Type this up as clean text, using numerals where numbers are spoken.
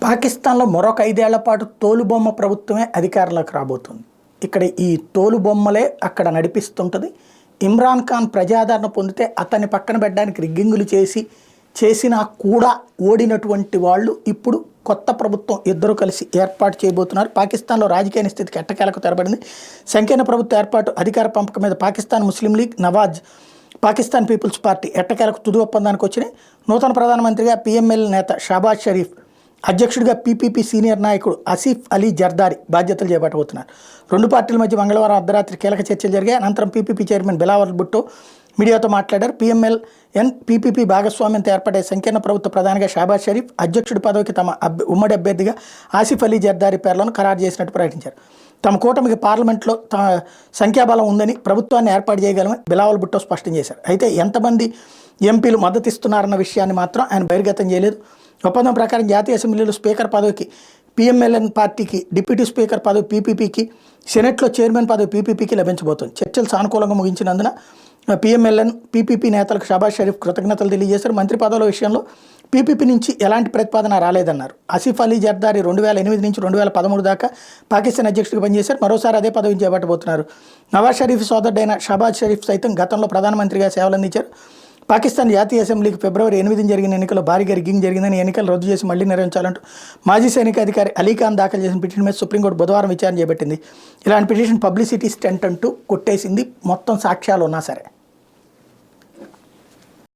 పాకిస్తాన్లో మరొక 5 ఏళ్ల పాటు తోలుబొమ్మ ప్రభుత్వమే అధికారంలోకి రాబోతుంది. ఇక్కడ ఈ తోలుబొమ్మలే అక్కడ నడిపిస్తుంటుంది. ఇమ్రాన్ ఖాన్ ప్రజాదరణ పొందితే అతన్ని పక్కన పెట్టడానికి రిగ్గింగులు చేసినా కూడా ఓడినటువంటి వాళ్ళు ఇప్పుడు కొత్త ప్రభుత్వం ఇద్దరు కలిసి ఏర్పాటు చేయబోతున్నారు. పాకిస్తాన్లో రాజకీయ స్థితికి ఎట్టకేలకు తెరబడింది. సంకీర్ణ ప్రభుత్వ ఏర్పాటు, అధికార పంపకం మీద Pakistan Muslim League, Nawaz Pakistan Peoples Party ఎట్టకేలకు తుది ఒప్పందానికి వచ్చినాయి. నూతన ప్రధానమంత్రిగా పిఎంఎల్ నేత షాబాజ్ షరీఫ్, అధ్యక్షుడిగా పీపీపీ సీనియర్ నాయకుడు ఆసిఫ్ అలీ జర్దారీ బాధ్యతలు చేపట్టబోతున్నారు. రెండు పార్టీల మధ్య మంగళవారం అర్ధరాత్రి కీలక చర్చలు జరిగాయి. అనంతరం పీపీపీ చైర్మన్ బిలావల్ భుట్టో మీడియాతో మాట్లాడారు. పీఎంఎల్ఎన్ పీపీపీ భాగస్వామ్యంతో ఏర్పడే సంకీర్ణ ప్రభుత్వ ప్రధానిగా షాబాజ్ షరీఫ్, అధ్యక్షుడి పదవికి తమ ఉమ్మడి అభ్యర్థిగా ఆసిఫ్ అలీ జర్దారీ పేర్లను ఖరారు చేసినట్టు ప్రకటించారు. తమ కూటమికి పార్లమెంట్లో సంఖ్యాబలం ఉందని, ప్రభుత్వాన్ని ఏర్పాటు చేయగలమని బిలావల్ భుట్టో స్పష్టం చేశారు. అయితే ఎంతమంది ఎంపీలు మద్దతిస్తున్నారన్న విషయాన్ని మాత్రం ఆయన బహిర్గతం చేయలేదు. ఒప్పందం ప్రకారం జాతీయ అసెంబ్లీలో స్పీకర్ పదవికి పీఎంఎల్ఎన్ పార్టీకి, డిప్యూటీ స్పీకర్ పదవి పీపీపీకి, సెనెట్లో చైర్మన్ పదవి పీపీపీకి లభించబోతుంది. చర్చలు సానుకూలంగా ముగించినందున పీఎంఎల్ఎన్ పీపీపీ నేతలకు షాబాజ్ షరీఫ్ కృతజ్ఞతలు తెలియజేశారు. మంత్రి పదవుల విషయంలో పీపీపీ నుంచి ఎలాంటి ప్రతిపాదన రాలేదన్నారు. ఆసిఫ్ అలీ జర్దారీ 2008 నుంచి 2013 దాకా పాకిస్తాన్ అధ్యక్షుడిగా పనిచేశారు. మరోసారి అదే పదవిని చేపట్టబోతున్నారు. నవాజ్ షరీఫ్ సోదరుడైన షాబాజ్ షరీఫ్ సైతం గతంలో ప్రధానమంత్రిగా సేవలందించారు. పాకిస్తాన్ జాతీయ అసెంబ్లీకి ఫిబ్రవరి 8 జరిగిన ఎన్నికల్లో భారీగా రిగ్గింగ్ జరిగిందని, ఎన్నికలు రద్దు చేసి మళ్లీ నిర్వహించాలంటూ మాజీ సైనిక అధికారి అలీఖాన్ దాఖలు చేసిన పిటిషన్ మీద సుప్రీంకోర్టు బుధవారం విచారణ చేపట్టింది. ఇలాంటి పిటిషన్ పబ్లిసిటీ స్టంట్ అంటూ కొట్టేసింది. మొత్తం సాక్ష్యాలు ఉన్నా సరే.